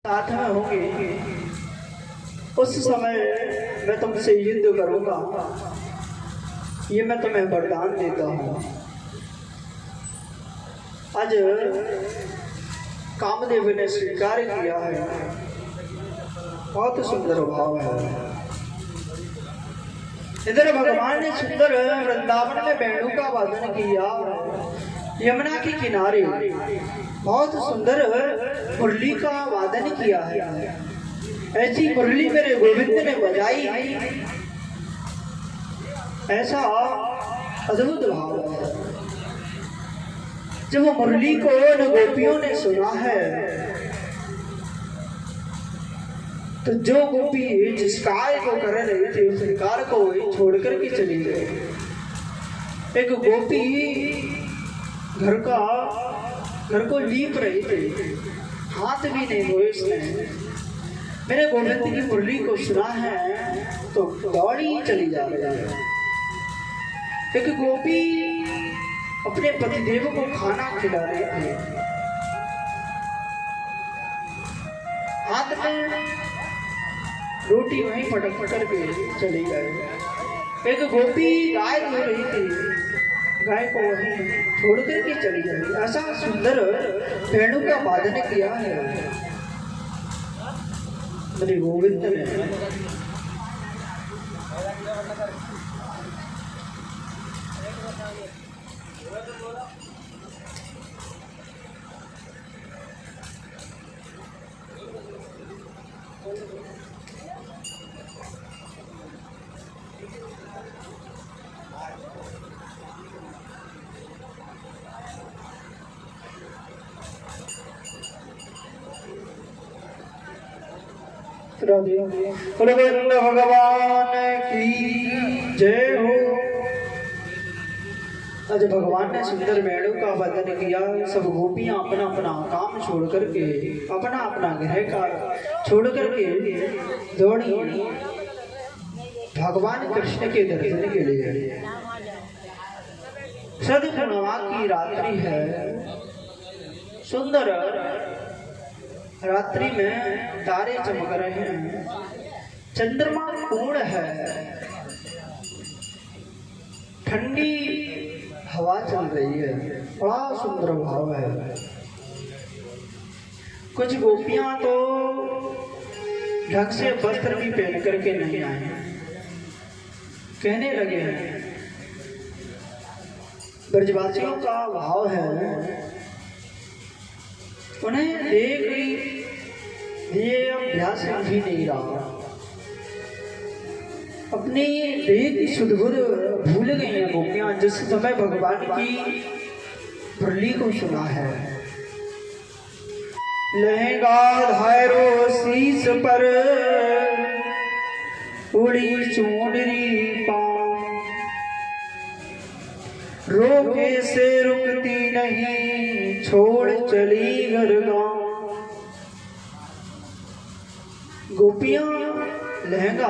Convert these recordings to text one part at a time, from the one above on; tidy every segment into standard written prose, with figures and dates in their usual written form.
साथ में होंगे उस समय मैं तुमसे युद्ध करूंगा, ये मैं तुम्हें वरदान देता हूँ। आज कामदेव ने स्वीकार किया है, बहुत सुंदर भाव है। इधर भगवान ने सुंदर वृंदावन में वेणु का वादन किया, यमुना के किनारे बहुत सुंदर मुरली का वादन किया है। ऐसी मुरली मेरे गोविंद ने बजाई, ऐसा अद्भुत भाव है। जब मुरली को उन गोपियों ने सुना है तो जो गोपी जिस कार्य को कर रही थी उस कार्य को छोड़ करके चली गई। एक गोपी घर को लीप रही थी, हाथ भी नहीं धोए उसने। मेरे गोविंद की मुरली को सुना है तो दौड़ी चली जा रही है। एक गोपी अपने पतिदेव को खाना खिला रही थी, हाथ में रोटी वहीं पटक के चली गई। एक गोपी गाय धो रही थी, गाय को वहीं छोड़ करके चली गई। ऐसा सुंदर वेणु का वादन किया है मेरे गोविंद ने। गोविंद भगवान की जय हो। आज भगवान ने सुंदर वेणु का वादन किया। सब गोपियां अपना अपना काम छोड़ करके, अपना अपना गृह का छोड़ करके दौड़ी भगवान कृष्ण के दर्शन के लिए। सदपूर्णिमा की रात्रि है, सुंदर रात्रि में तारे चमक रहे हैं, चंद्रमा पूर्ण है, ठंडी हवा चल रही है, बड़ा सुंदर भाव है। कुछ गोपियां तो ढंग से वस्त्र भी पहन करके नहीं आए, कहने लगे हैं। ब्रजवासियों का भाव है, उन्हें देख ये अभ्यास भी नहीं रहा, अपनी देह की सुध बुध भूल गई हैं गोपियां जिस समय भगवान की मुरली को सुना है। लहंगा धारो शीश पर, उड़ी चूंदरी पाँव, रोके से रुकती नहीं, छोड़ चली घर गाँव। गोपियां लहंगा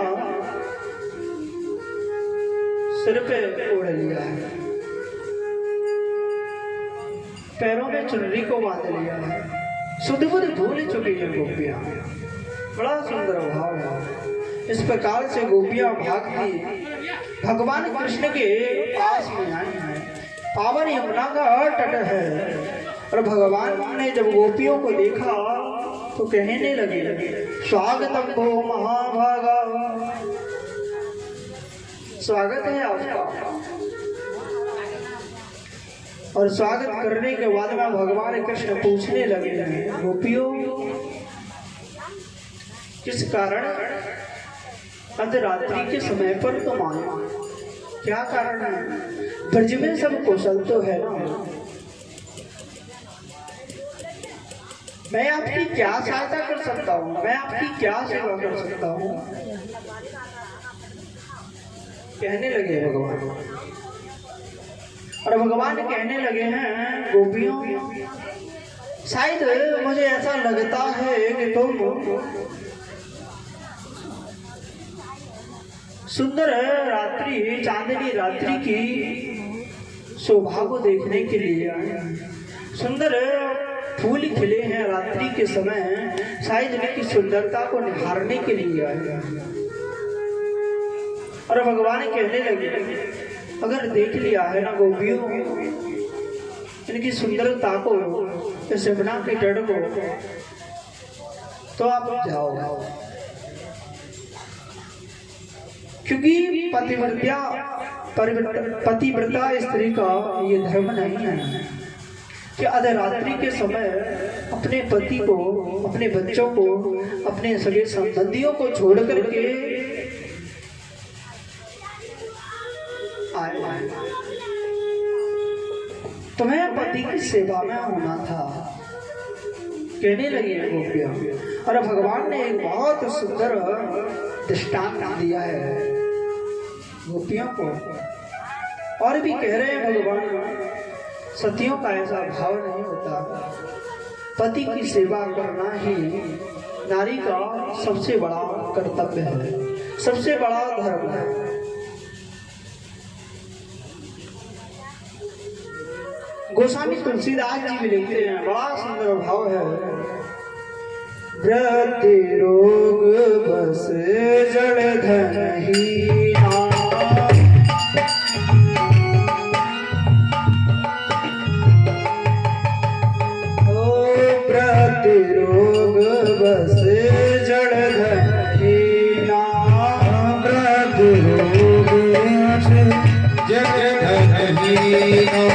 सिर पे ओढ़ लिया है, पैरों में चुनरी को बांध लिया है, सुध बुध भूल चुकी है गोपियां। बड़ा सुंदर भाव है। इस प्रकार से गोपियां भागती भगवान कृष्ण के पास में आई हैं। पावन यमुना का तट है और भगवान ने जब गोपियों को देखा तो कहने लगे, स्वागतम भो महाभागा, स्वागत है आपका। और स्वागत करने के बाद में भगवान कृष्ण पूछने लगे, गोपियों किस कारण अर्धरात्रि के समय पर तुम आए, क्या कारण है? ब्रज में सब कुशल तो है ना, मैं आपकी क्या सहायता कर सकता हूँ, मैं आपकी क्या सेवा कर सकता हूँ? कहने लगे भगवान। और भगवान कहने लगे हैं, गोपियों शायद मुझे ऐसा लगता है कि तुम सुंदर रात्रि, चांदनी रात्रि की शोभा को देखने के लिए आए, सुंदर फूल खिले हैं रात्रि के समय, शायद इनकी सुंदरता को निहारने के लिए आए। और भगवान कहने लगे, अगर देख लिया है ना गोपियों इनकी सुंदरता को, इस यमुना के तट को, तो आप जाओ, क्योंकि पतिव्रता स्त्री का ये धर्म नहीं है कि अर्धरात्रि के समय अपने पति को, अपने बच्चों को, अपने सगे संबंधियों को छोड़ करके आए। तुम्हें पति की सेवा में होना था, कहने लगी गोपियां। और भगवान ने एक बहुत सुंदर दृष्टांत दिया है गोपियों को, और भी कह रहे हैं भगवान, सतियों का ऐसा भाव नहीं होता, पति की सेवा करना ही नारी का सबसे बड़ा कर्तव्य है, सबसे बड़ा धर्म है। गोस्वामी तुलसीदास जी भी लिखते हैं, बड़ा सुंदर भाव है, व्रति रोग बस जड़ धन हीना, व्रति रोग बस जड़ धन हीना, व्रति रोग बस जड़ धन हीना,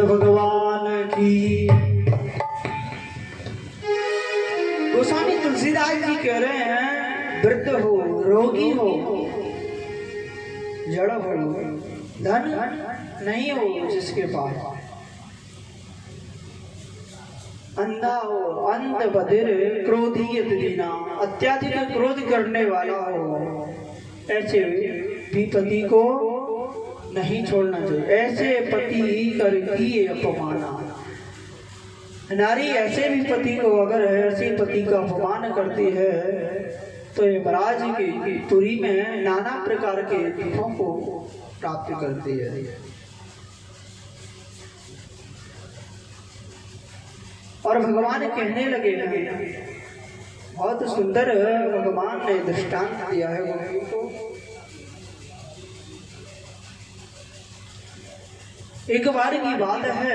भगवान की। गोस्वामी तुलसीदास जी कह रहे हैं, वृद्ध हो, रोगी हो, जड़ हो, धन नहीं हो जिसके पास, अंधा हो, अंध बधिर, क्रोधी दीना, अत्याधिक क्रोध करने वाला हो, ऐसे भी पति को नहीं छोड़ना चाहिए। ऐसे पति कर किए अपमाना, नारी ऐसे भी पति को अगर ऐसे पति का अपमान करती है तो यमराज की पुरी में नाना प्रकार के दुखों को प्राप्त करती है। और भगवान कहने लगे, बहुत सुंदर भगवान ने दृष्टांत दिया है गोपियों को। एक बार की बात है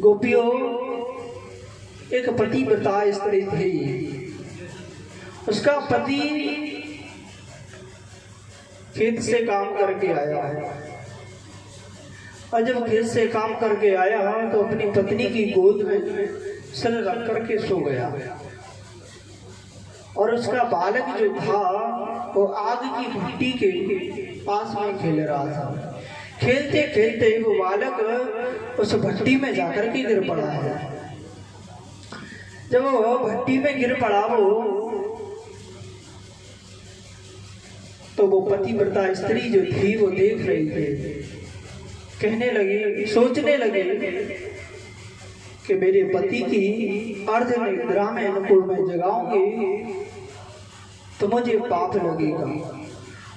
गोपियों, एक पतिव्रता स्त्री थी, उसका पति खेत से काम करके आया है, और जब खेत से काम करके आया तो अपनी पत्नी की गोद में सर रख करके सो गया, और उसका बालक जो था वो आग की भट्टी के पास में खेल रहा था। खेलते खेलते वो बालक उस भट्टी में जाकर के गिर पड़ा है। जब वो भट्टी में गिर पड़ा तो वो पतिव्रता स्त्री जो थी वो देख रही थी, कहने लगी, सोचने लगे कि मेरे पति की अर्ध निद्रा में इनको मैं जगाऊंगी तो मुझे पाप लगेगा।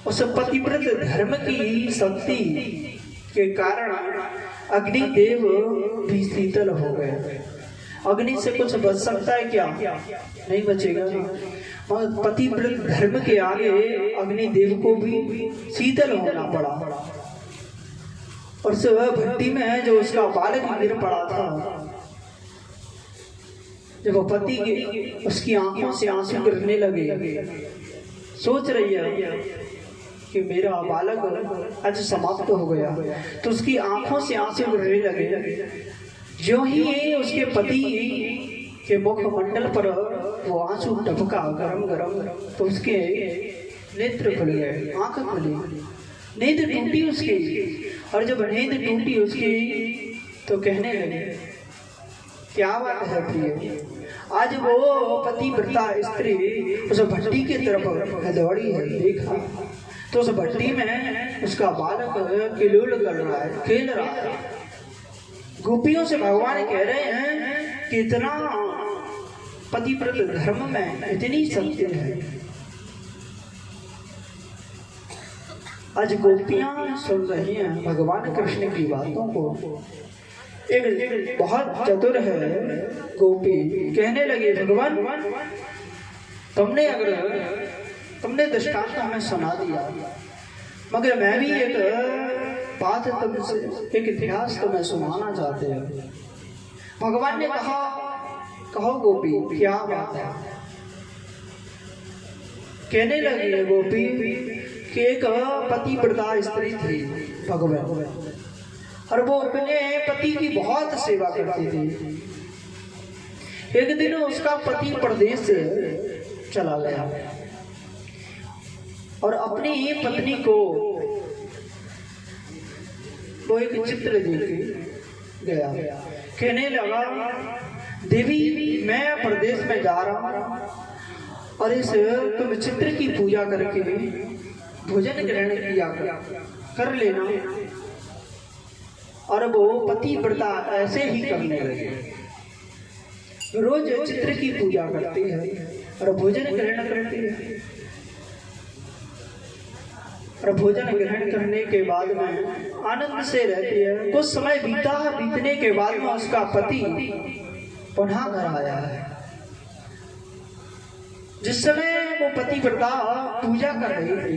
उस पतिव्रत धर्म की शक्ति के कारण अग्निदेव भी शीतल हो गए। अग्नि से कुछ बच सकता है क्या? नहीं बचेगा। पतिव्रत धर्म के आगे अग्निदेव को भी शीतल होना पड़ा। और वह भट्टी में जो उसका बालक गिर पड़ा था, जब वो पति की उसकी आंखों से आंसू गिरने लगे, सोच रही है कि मेरा बालक आज समाप्त हो गया, तो उसकी आंखों से आंसू गिरने लगे। जो ही उसके पति के मुखमंडल पर वो आंसू टपका गरम गरम, तो उसके नेत्र खुल गए, आंख खुली, नींद टूटी उसकी। और जब नींद टूटी उसकी तो कहने लगे, क्या बात है प्रिय, आज वो पतिव्रता स्त्री उस भट्टी की तरफ दौड़ी है, देखा तो उस भट्टी में उसका बालक किलोल कर रहा है, खेल रहा है। गोपियों से भगवान कह रहे हैं कि इतना पतिव्रत धर्म में इतनी सत्य है। आज गोपियां सुन रही हैं भगवान कृष्ण की बातों को। एक बहुत चतुर है गोपी, कहने लगे, भगवान तुमने दृष्टांत हमें सुना दिया, मगर मैं भी एक बात तुमसे, एक इतिहास तुम्हें सुनाना चाहते हैं। भगवान ने कहा, कहो गोपी क्या बात है। कहने लगी गोपी कि एक पतिव्रता स्त्री थी भगवान, और वो अपने पति की बहुत सेवा करती थी। एक दिन उसका पति प्रदेश से चला गया और अपनी पत्नी को वो एक चित्र देके गया। कहने लगा, देवी मैं प्रदेश में जा रहा हूँ और इस तुम चित्र की पूजा करके भोजन ग्रहण किया कर लेना। और वो पतिव्रता ऐसे ही करने लगे, रोज चित्र की पूजा करती है और भोजन ग्रहण करती है। और भोजन ग्रहण करने के बाद में आनंद से रहती है। कुछ समय बीतने के बाद में उसका पति पुनः घर आया है। जिस समय वो पतिव्रता पूजा कर रही थी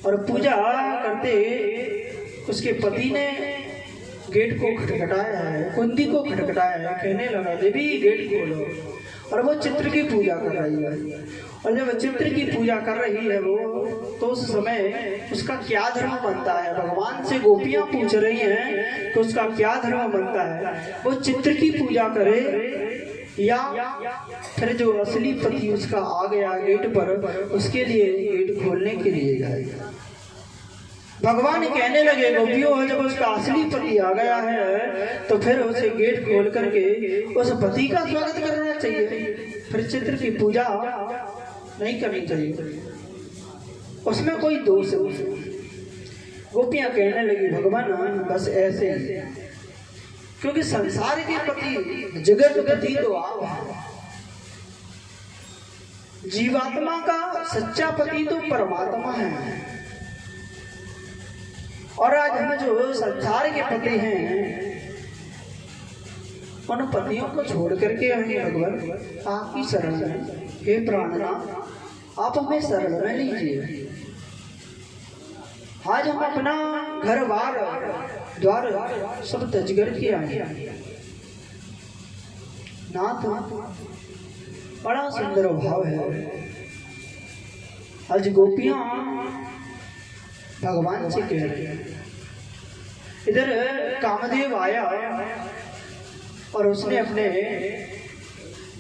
और पूजा करते उसके पति ने गेट को खटखटाया है, कुंदी को खटखटाया है। कहने लगा, देवी गेट खोलो। और वो चित्र की पूजा कर रही है। और जब चित्र की पूजा कर रही है वो, तो उस समय उसका क्या धर्म बनता है, भगवान से गोपियां पूछ रही हैं तो उसका क्या धर्म बनता है। वो चित्र की पूजा करे या फिर जो असली पति उसका आ गया गेट पर, उसके लिए गेट खोलने के लिए जाएगा। भगवान कहने लगे, गोपियों जब उसका असली पति आ गया है तो फिर उसे गेट खोल करके उस पति का स्वागत करना चाहिए, फिर चित्र की पूजा नहीं करनी चाहिए, उसमें कोई दोष नहीं। गोपियां कहने लगी, भगवान बस ऐसे ही, क्योंकि संसार के पति जगत पति तो आप हैं, जीवात्मा का सच्चा पति तो परमात्मा है। और आज हम जो संसार के पति हैं उन पतियों को छोड़ करके हमें भगवान आप ही शरण में, हे प्राणनाथ आप हमें शरण में लीजिए। आज हम अपना घर बार द्वार सब तज करके आए नाथ, बड़ा सुंदर भाव है। आज गोपियां भगवान से कह रहे हैं, इधर कामदेव आया और उसने अपने,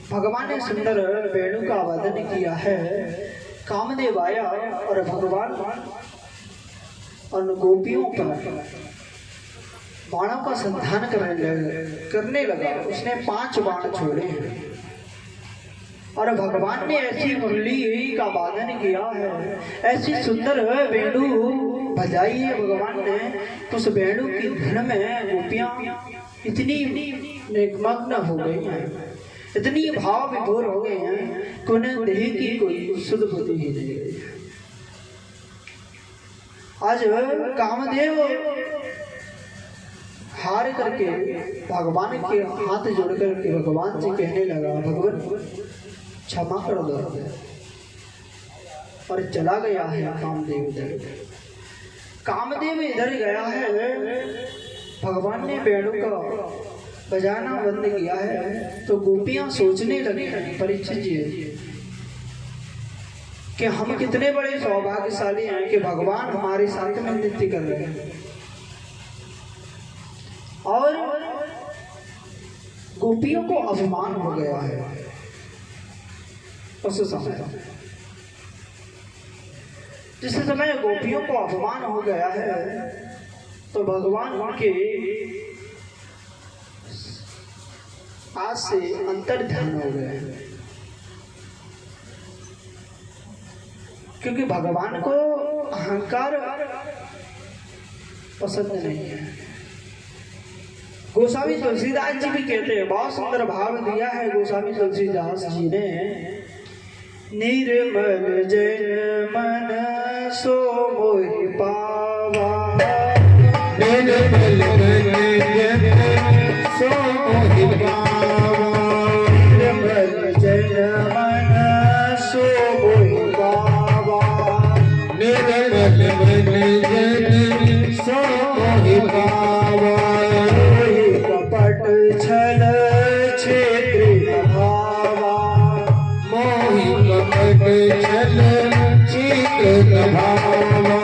भगवान ने सुंदर वेणु का वादन किया है। कामदेव आया और भगवान और गोपियों पर बाणों का संधान करने लगा। उसने 5 बाण छोड़े हैं और भगवान ने ऐसी मुरली का वादन किया है, ऐसी सुंदर वेणु बजाई है भगवान ने। तो उस वेणु की धुन में गोपियां इतनी निमग्न हो गई हैं, इतनी भाव विभोर हो गए हैं कि उन्हें देह की कोई सुध बुद्धि ही नहीं है। आज कामदेव हार करके भगवान के हाथ जोड़ करके भगवान से कहने लगा, भगवान क्षमा कर दो, और चला गया है कामदेव इधर। कामदेव इधर गया है, भगवान ने वेणु का बजाना बंद किया है तो गोपियां सोचने लगी परीक्षित जी कि हम कितने बड़े सौभाग्यशाली हैं कि भगवान हमारे साथ में नृत्य कर रहे हैं। और गोपियों को अभिमान हो गया है उस समय। जिस समय गोपियों को अभिमान हो गया है तो भगवान उनके आज से अंतर ध्यान हो गए हैं, क्योंकि भगवान को अहंकार पसंद नहीं है। गोस्वामी तुलसीदास जी भी कहते हैं, बहुत सुंदर भाव दिया है गोस्वामी तुलसीदास जी ने। निर्मल जन मन सो मोहि पावा, निर्मल जन सो मोहि पावा, निर्मल जन मन सो मोहि पावा, निर्मल जन सो मोहि पावा, कपट छल क्षेत्र भावा, मोहि कपट छल क्षेत्र भावा,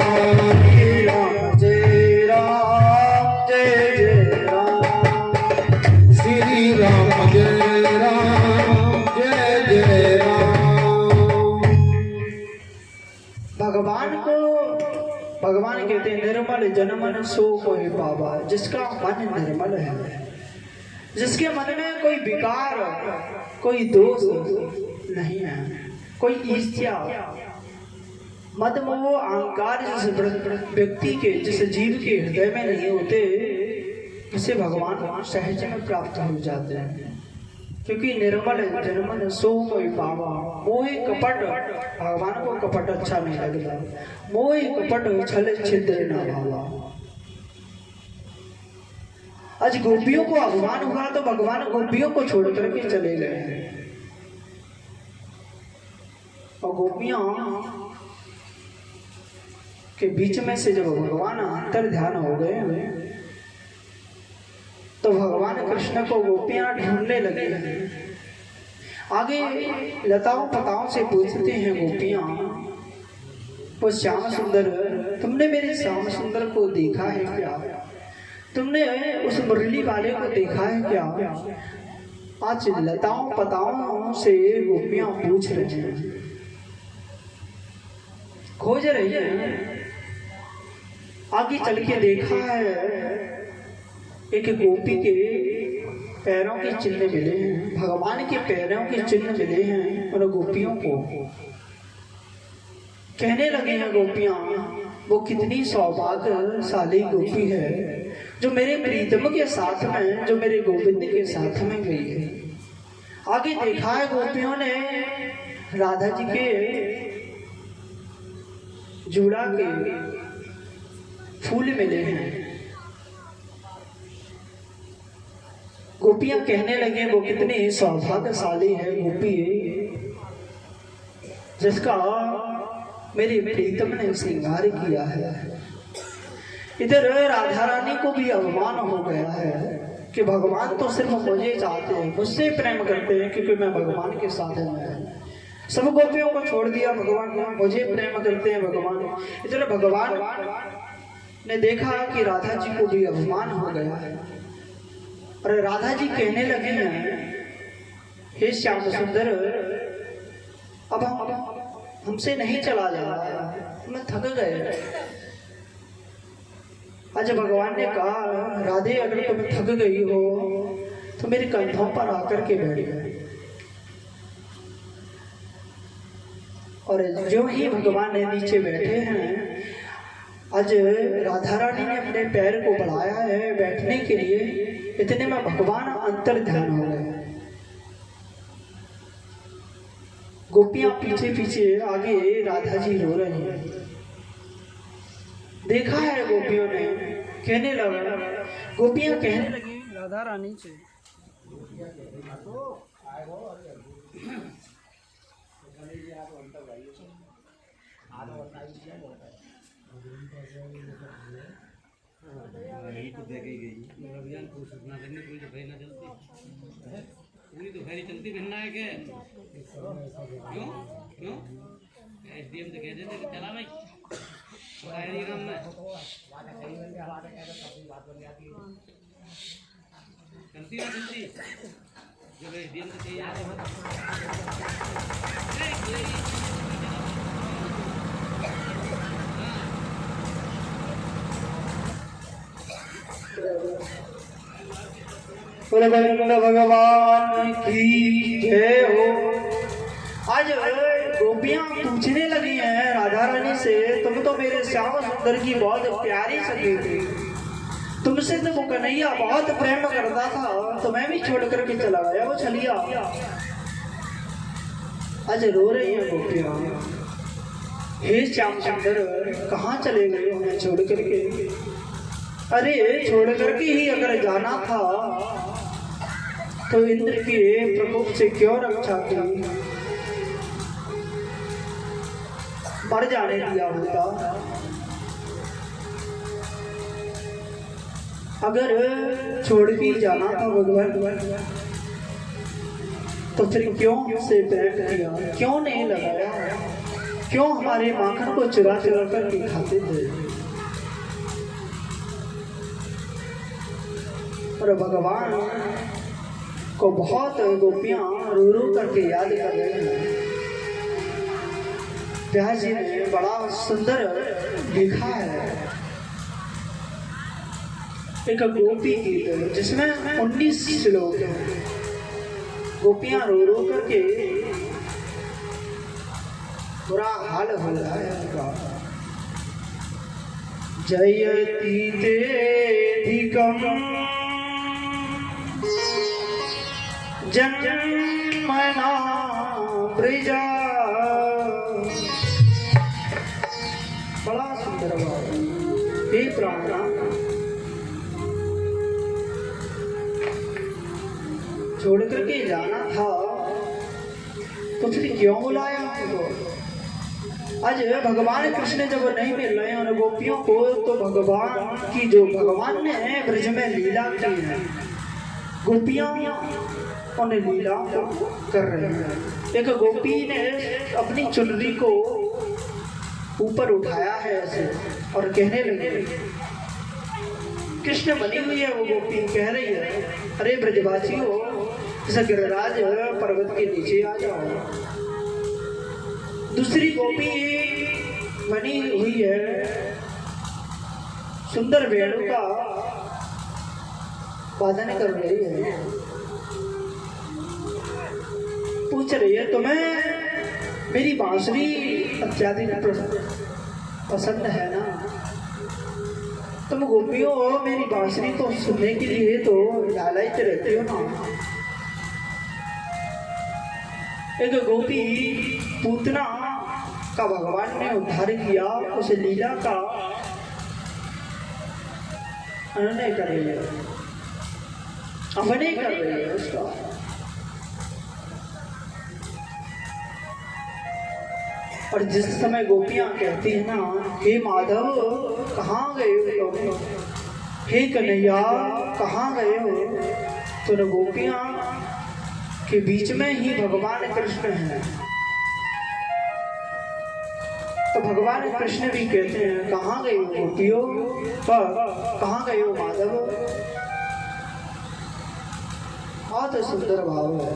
राम जय राम जय जय राम, श्री राम जय राम जय जय राम। भगवान कहते हैं निर्मल जनमन सो कोई पावा, जिसका मन निर्मल है, जिसके मन में कोई विकार कोई दोष नहीं है, कोई ईर्ष्या मद मोह अहंकार जिस व्यक्ति के जिस जीव के हृदय में नहीं होते उसे भगवान सहज में प्राप्त हो जाते हैं। क्योंकि निर्मल जनमन सो कोई पावा, मोह कपट, भगवान को कपट अच्छा नहीं लगता, मोह कपट छल छिद्र न भावा। आज गोपियों को अभिमान हुआ तो भगवान गोपियों को छोड़ करके चले गए हैं, और गोपियां के बीच में से जब भगवान अंतर ध्यान हो गए तो भगवान कृष्ण को गोपियां ढूंढने लगी। आगे लताओं पताओं से पूछते हैं गोपियां, वो श्याम सुंदर, तुमने मेरे श्याम सुंदर को देखा है क्या? तुमने उस मुरली वाले को देखा है क्या? आज लताओं पताओं से गोपियां पूछ रही हैं, खोज रही हैं। आगे चल के देखा है एक गोपी के पैरों के चिन्ह मिले हैं, भगवान के पैरों के चिन्ह मिले हैं उन गोपियों को। कहने लगे हैं गोपियां, वो कितनी सौभाग्यशाली गोपी है जो मेरे प्रीतम के साथ में, जो मेरे गोविंद के साथ में गई है। आगे देखा है गोपियों ने राधा जी के जूड़ा के फूल मिले हैं। गोपियां कहने लगे वो कितनी सौभाग्यशाली है गोपी जिसका मेरे प्रीतम ने श्रृंगार किया है। इधर राधा रानी को भी अभिमान हो गया है कि भगवान तो सिर्फ मुझे चाहते हैं, मुझसे प्रेम करते हैं क्योंकि मैं भगवान के साथ हूँ। सब गोपियों को छोड़ दिया, भगवान मुझे प्रेम करते हैं भगवान। इधर भगवान ने देखा कि राधा जी को भी अभिमान हो गया है, और राधा जी कहने लगे हैं, हे श्याम सुंदर, अब हमसे नहीं चला जा रहा, मैं थक गए। आज भगवान ने कहा, राधे अगर तुम थक गई हो तो मेरे कंधों पर आकर के बैठ गए। और जो ही भगवान ने नीचे बैठे हैं, आज राधा रानी ने अपने पैर को बढ़ाया है बैठने के लिए। इतने में भगवान अंतर ध्यान हो गए। गोपियां पीछे पीछे, आगे राधा जी रो रही हैं। देखा है गोपियों ने, कहने लगा, गोपियां कहने लगी राधा रानी से, यही तो देखे गई अभियान को सूचना देने कोई तो भाई ना चलती पूरी तो भाई चलती भिन्ना है के क्यों क्यों एसडीएम से कह देते कि चला भाई शायरी काम में चलती ना चलती जब एसडीएम से गोविंद भगवान की जय हो। आज गोपियां पूछने लगी हैं राधा रानी से, तुम तो मेरे श्याम सुंदर की बहुत प्यारी सखी थी, तुमसे तो वो कन्हैया बहुत प्रेम करता था, तो मैं भी छोड़ करके चला गया वो छलिया। आज रो रही है गोपियां, हे श्याम सुंदर कहाँ चले गए हमें छोड़ करके? अरे छोड़ करके ही अगर जाना था तो इंद्र के प्रकोप से क्यों रक्षा की, मर जाने दिया होता। अगर छोड़ के जाना था भगवान तो फिर क्यों हमसे प्रेम किया, क्यों नहीं लगाया, क्यों हमारे माखन को चुरा चुरा कर के खाते थे? और भगवान को बहुत गोपियां रो रो करके याद कर रहे हैं। व्यास जी ने बड़ा सुंदर लिखा है एक गोपी गीत जिसमें 19 श्लोक है। गोपियां रो रो करके बुरा हाल हो रहा है उनका। जयति तेधिकम जन्मना प्रजा, बड़ा सुंदर भाव। हे प्राणा छोड़ करके जाना था तो फिर क्यों बुलाया हमको? आज भगवान कृष्ण जब नहीं मिल रहे हैं गोपियों को, तो भगवान की जो भगवान ने ब्रज में लीला की है, गोपियां उन्हें लीला कर रहे हैं। एक गोपी ने अपनी चुनरी को ऊपर उठाया है ऐसे और कहने लगे, कृष्ण बनी हुई है वो गोपी, कह रही है अरे ब्रजवासियों इस गिरिराज पर्वत के नीचे आ जाओ। दूसरी गोपी बनी हुई है सुंदर वेणु का वादन कर रही है, पूछ रही है तुम्हें मेरी बांसुरी अत्याधिक पसंद है ना? तुम गोपियों मेरी बांसुरी को सुनने के लिए तो लालच रहती हो ना। एक गोपी पूतना का भगवान ने उद्धार किया, उसे लीला का अभिनय कर रही है, अभिनय कर रही है उसका। और जिस समय गोपियां कहती है ना हे माधव कहाँ गए हो तुम, हे कन्हैया कहाँ गए हो, तो न गोपियां के बीच में ही भगवान कृष्ण हैं। तो भगवान कृष्ण भी कहते हैं कहाँ गए हो गोपियों, कहाँ गए हो माधव। बहुत सुंदर भाव है।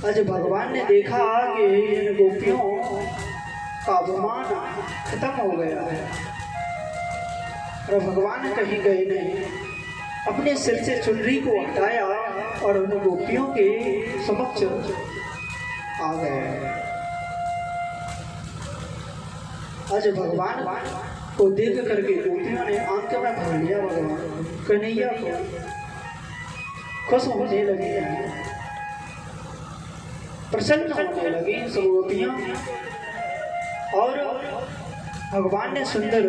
आज भगवान ने देखा कि इन गोपियों का अपमान खत्म हो गया है और भगवान कहीं गए नहीं, अपने सिर से चुनरी को हटाया और उन गोपियों के समक्ष आ गए। आज भगवान को देख करके गोपियों ने आंख में भर लिया, भगवान कन्हैया को खुश होने लगी, प्रसन्न होने लगी सब गोपियां। और भगवान ने सुंदर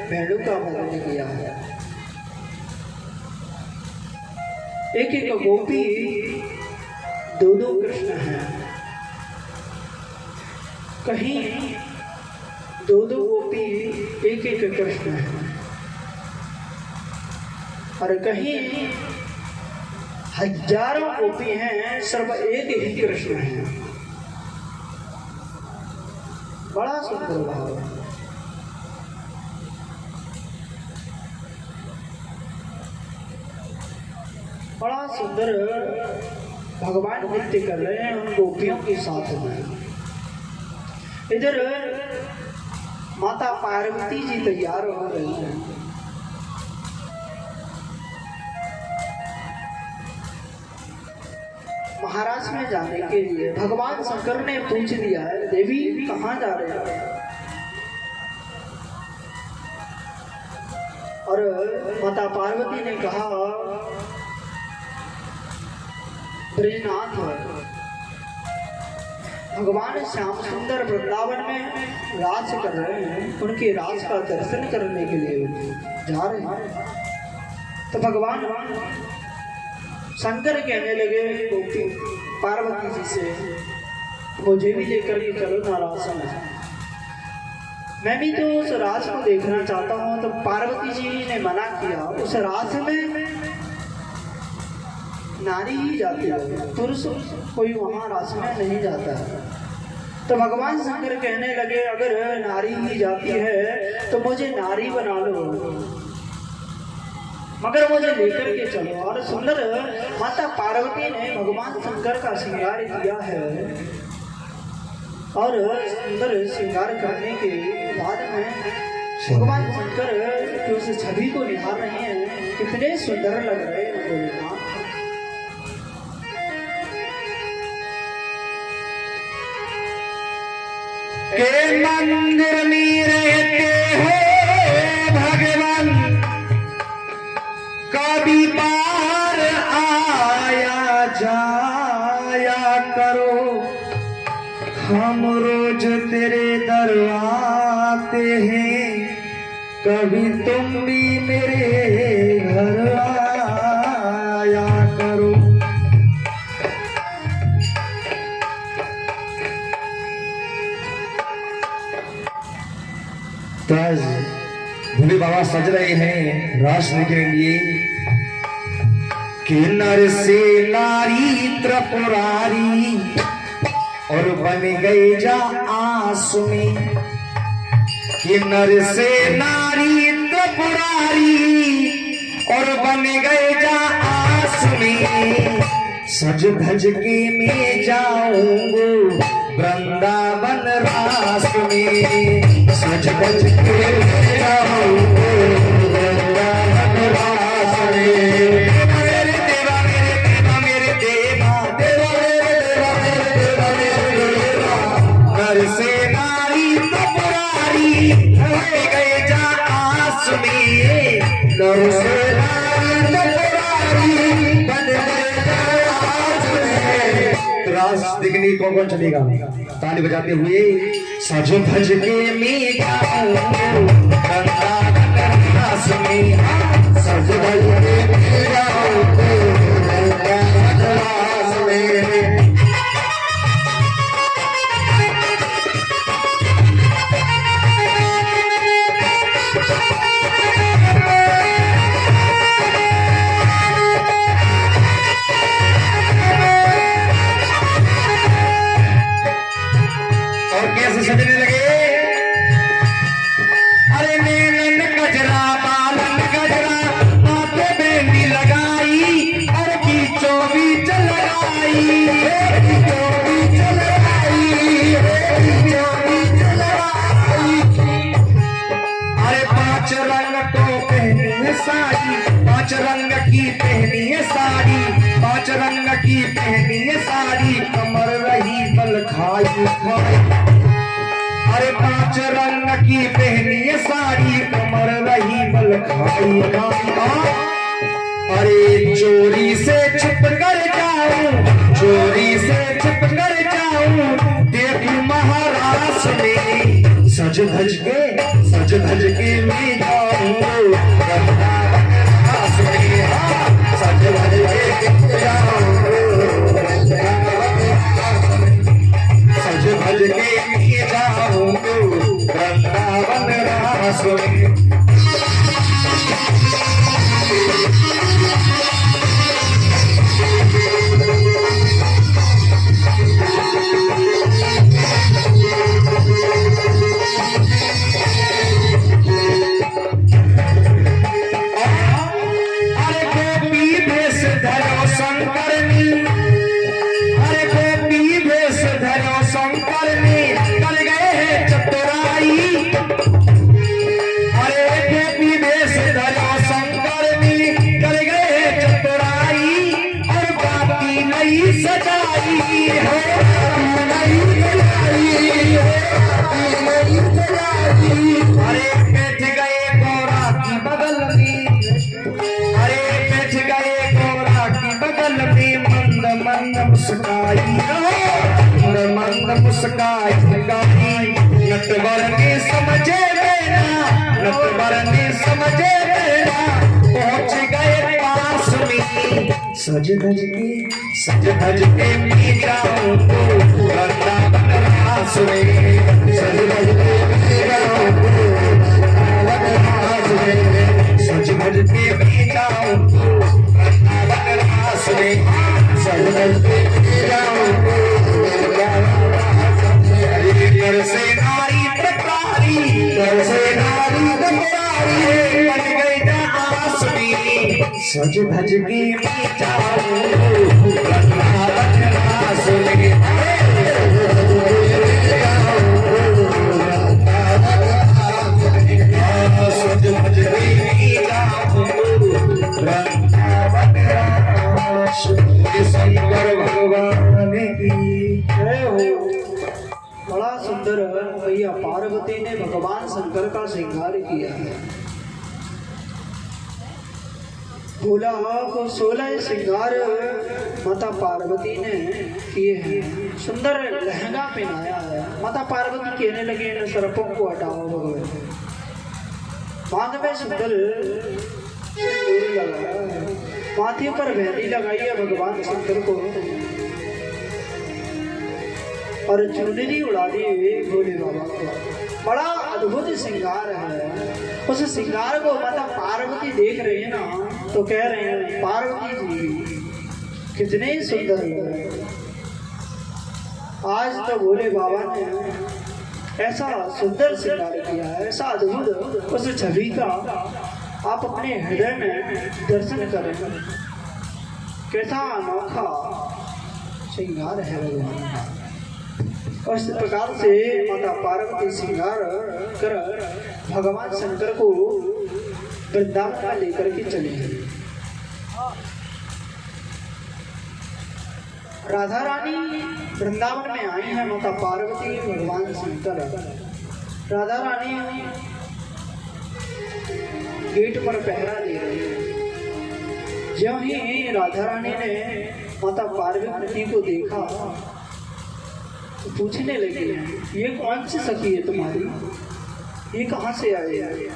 वेणु का वर्णन किया है। एक एक गोपी दो दो कृष्ण हैं, कहीं दो दो गोपी एक एक कृष्ण है, और कहीं हजारों गोपी हैं, सिर्फ एक ही कृष्ण है। बड़ा सुंदर भाव है। बड़ा सुंदर भगवान नृत्य कर रहे हैं उन गोपियों के साथ में। इधर माता पार्वती जी तैयार हो रही हैं। महाराज में जाने के लिए भगवान शंकर ने पूछ दिया है, देवी कहाँ जा रहे हो? और माता पार्वती ने कहा ब्रजनाथ है। भगवान श्याम सुंदर वृंदावन में राज कर रहे हैं, उनके राज का दर्शन करने के लिए जा रहे हैं। तो भगवान शंकर कहने लगे गोपी पार्वती जी से, मुझे भी लेकर के चलो ना राज में, मैं भी तो उस राज को देखना चाहता हूँ। तो पार्वती जी ने मना किया, उस राज में नारी ही जाती है, पुरुष कोई वहां रास में नहीं जाता है। तो भगवान शंकर कहने लगे, अगर नारी ही जाती है तो मुझे नारी बना लो, मगर मुझे लेकर के चलो। और सुंदर माता पार्वती ने भगवान शंकर का श्रृंगार किया है, और सुंदर श्रृंगार करने के बाद में भगवान शंकर की उस छवि को निहार रहे हैं, कितने सुंदर लग रहे हैं। के मंदिर में रहते हो भगवान, कभी बार आया जाया करो, हम रोज तेरे दर आते हैं, कभी तुम भी मेरे घर आया करो। तो आज भोले बाबा सज रहे हैं रास के लिए कि नर से नारी त्रिपुरारी और बन गए जा आंसू में, कि नर से नारी त्रिपुरारी और बन गए जा आंसू में, सज धज के में जाऊंगो वृंदावन रास में, सज धज के में जाऊंगो वृंदावन रास में। मेरे देवा मेरे देवा मेरे देवा, देवा मेरे देवा मेरे देवा मेरे देवा, घर से नारी त्रिपुरारी बन गए जा आस में, घर से नारी त्रिपुरारी बन गए जा आस में। रास दिखनी कौन कौन चलेगा? ताली बजाते हुए सज धज के में जाऊं वृंदावन रास में, सज धज के में जाऊं वृंदावन रास में। सजने लगे, अरे नीलन गजरा बालन गजरा, माथे बेंदी लगाई, और बीचों बीच लगाई, बीचों बीच लगाई, बीचों बीच लगाई। अरे पांच रंग तो पहनी है साड़ी, पांच रंग की पहनी है साड़ी, पांच रंग की पहनी है साड़ी, कमर रही बल खाई खाई। अरे पांच रंग की पहनी है साड़ी, कमर रही बल खाई खाई। अरे चोरी से छुप कर जाऊं, चोरी से छुप कर जाऊं, देखूं महाराज में, सज धज के मैं जाऊं महाराज में, सज धज के जाऊं, सज धज के मैं जाऊं वृंदावन मुस्काई गाई नटवर ने समझे लेना नटवर ने समझे लेना पहुंच गए पास में सज धज के पी जाऊं तो वृंदावन रास में सज धज के पी जाऊं तो वृंदावन रास में सज धज के पी जाऊं तो वृंदावन रास में सज धज के पी जाऊं तो घर से नारी टकरारी घर से नारी टकरारी बन गई आस में सज धज के पी जाऊं वृंदावन रास में सज धज के पी जाऊं वृंदावन रास में शंकर भगवान की जय हो। बड़ा सुंदर भैया पार्वती ने भगवान शंकर का श्रृंगार किया है। बोला को 16 श्रृंगार माता पार्वती ने किए हैं। सुंदर लहंगा पहनाया है। माता पार्वती कहने लगे इन सर्पों को हटाओ भगवान। मांग में सुंदर सिंदूर लगाया है। माथे पर मेहंदी लगाई है भगवान शंकर को और चुनरी उड़ा दी भोले बाबा को। बड़ा अद्भुत श्रृंगार है। उस श्रृंगार को माता पार्वती देख रही है ना तो कह रहे हैं पार्वती जी कितने सुंदर है। आज तो भोले बाबा ने ऐसा सुंदर श्रृंगार किया है, ऐसा अद्भुत उस छवि का आप अपने हृदय में दर्शन करें। कैसा अनोखा श्रृंगार है भगवान का। और इस प्रकार से माता पार्वती श्रृंगार कर भगवान शंकर को वृंदावन में लेकर के चली गई। राधा रानी वृंदावन में आई है। माता पार्वती भगवान शंकर राधा रानी गेट पर पहरा दे रही है। ज्यों ही राधा रानी ने माता पार्वती को देखा तो पूछने लगी ये कौन सी सखी है तुम्हारी, ये कहाँ से आई है।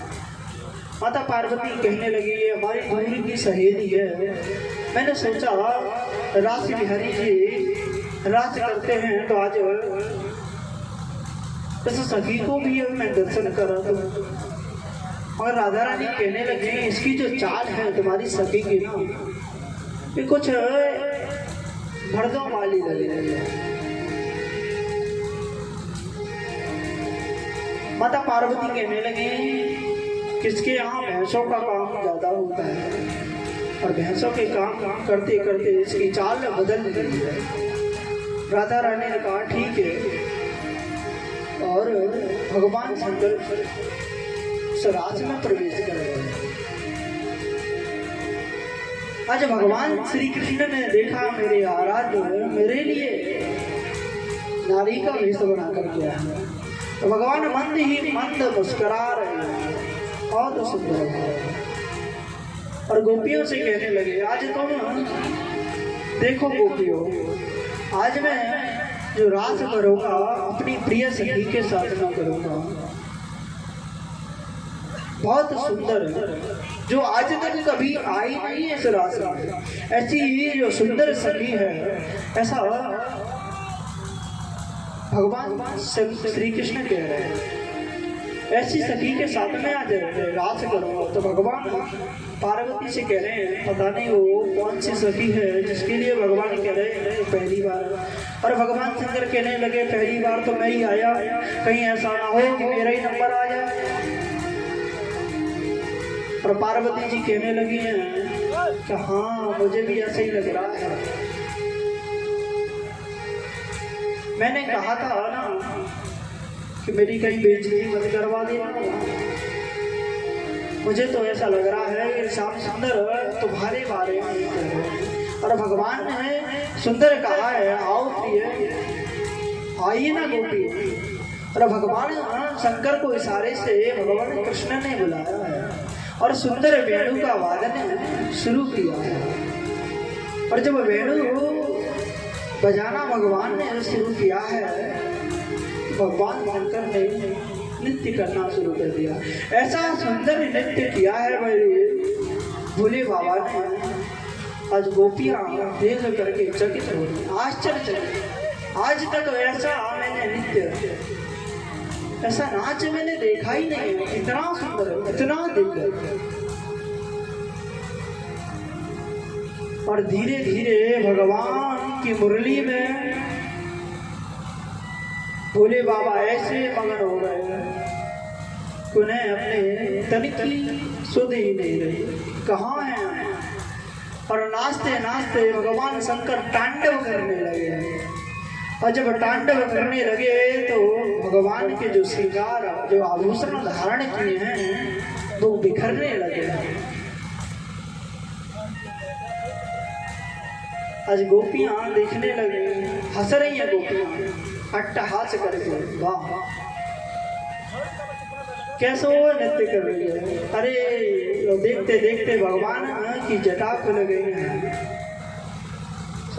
माता पार्वती कहने लगी ये हमारी दूर की सहेली है। मैंने सोचा रास बिहारी जी राज करते हैं तो आज इस सखी को भी मैं दर्शन करा दूं। और राधा रानी कहने लगी इसकी जो चाल है तुम्हारी सखी की ना ये कुछ मर्दों वाली लग रही है। माता पार्वती कहने लगी किसके यहाँ भैंसों का काम ज्यादा होता है और भैंसों के काम करते करते इसकी चाल बदल गई है। राधा रानी ने कहा ठीक है और भगवान शंकर राज में प्रवेश कर गए। आज भगवान श्री कृष्ण ने देखा मेरे आराध्य मेरे लिए नारी का वेश बनाकर गया है तो भगवान मंद ही मंद मुस्कुरा रहे हैं। बहुत सुंदर है। और गोपियों से कहने लगे आज तुम देखो गोपियों आज मैं जो रास करूंगा अपनी प्रिय सखी के साथ में करूंगा। बहुत सुंदर है जो आज तक कभी आई नहीं है इस रास में। ऐसी ही जो सुंदर सखी है ऐसा भगवान श्री कृष्ण कह रहे हैं ऐसी सखी के साथ में आज रास करूंगा। तो भगवान पार्वती से कह रहे हैं पता नहीं वो कौन सी सखी है जिसके लिए भगवान कह रहे हैं पहली बार। और भगवान शंकर कहने लगे पहली बार तो मैं ही आया कहीं ऐसा ना हो कि मेरा ही नंबर आ जाए। और पार्वती जी कहने लगी हैं कि हाँ मुझे भी ऐसा ही लग रहा है। मैंने कहा था ना कि मेरी कहीं बेइज्जती मत करवा देना। मुझे तो ऐसा लग रहा है कि श्याम सुंदर तुम्हारे बारे में कह रहे हैं। और भगवान ने सुंदर कहा है आओ प्रिय आइए ना गोपी। और भगवान शंकर को इशारे से भगवान कृष्ण ने बुलाया है और सुंदर वेणु का वादन शुरू किया है। और जब वेणु बजाना भगवान ने शुरू किया है भगवान शंकर ने नृत्य करना शुरू कर दिया। ऐसा सुंदर नृत्य किया है मेरे भोले बाबा ने, आज गोपियां देख करके चकित हो रही, आश्चर्यचकित। आज तक ऐसा मैंने नृत्य, ऐसा नाच मैंने देखा ही नहीं है, इतना सुंदर, इतना दिव्य। और धीरे धीरे भगवान की मुरली में भोले बाबा ऐसे मगन हो गए, उन्हें अपने तनिक की सुध ही नहीं रही, कहाँ है। और नाचते नाचते भगवान शंकर तांडव करने लगे। और जब तांडव करने लगे तो भगवान के जो श्रृंगार, जो आभूषण धारण किए हैं वो बिखरने लगे। आज गोपियां देखने लगे, हंस रही हैं गोपियां अट्टहास करके, वाह कैसे वो नृत्य कर रही है। अरे देखते देखते भगवान की जटा खुल गई है,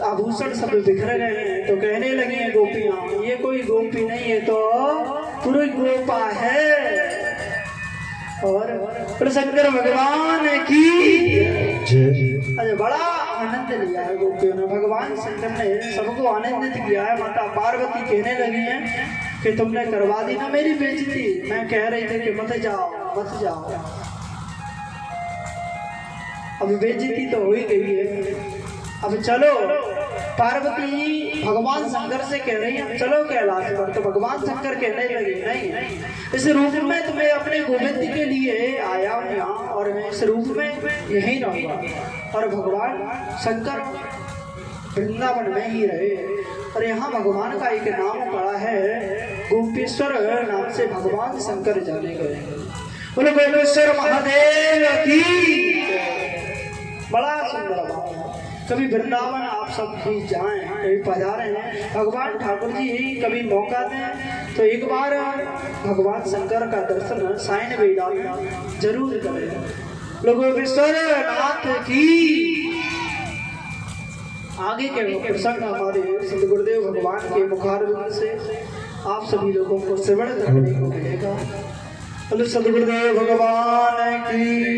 आभूषण सब बिखर गए हैं। तो कहने लगी हैं गोपियां, ये कोई गोपी नहीं है तो पूरी गोपा है। और शंकर भगवान की अरे बड़ा आनंद लिया है गोपियों ने, भगवान शंकर ने सबको आनंदित किया है। माता पार्वती कहने लगी हैं कि तुमने करवा दी ना मेरी बेइज्जती, मैं कह रही थी कि मत जाओ मत जाओ, अब बेइज्जती तो हो ही गई है, अब चलो। पार्वती भगवान शंकर से कह रही है चलो कैलाश पर, तो भगवान शंकर कहने लगे नहीं, इस रूप में तुम्हें अपने गोविंद के लिए आया हूँ यहाँ, और मैं इस रूप में यहीं रहूंगा। और भगवान शंकर वृंदावन में ही रहे। और यहाँ भगवान का एक नाम पड़ा है गोपेश्वर, नाम से भगवान शंकर जाने गए। बोले गोपेश्वर महादेव की। बड़ा सुंदर भाव है। कभी वृंदावन आप सब भी जाएं, कभी पधारे हैं, भगवान ठाकुर जी ही कभी मौका दें तो एक बार भगवान शंकर का दर्शन साइन बेड़ा जरूर करें। लोगों विश्वनाथ की। आगे के प्रसंग हमारे संत गुरुदेव भगवान के मुखारविंद से आप सभी लोगों को श्रवण करने को मिलेगा। सत गुरुदेव भगवान की।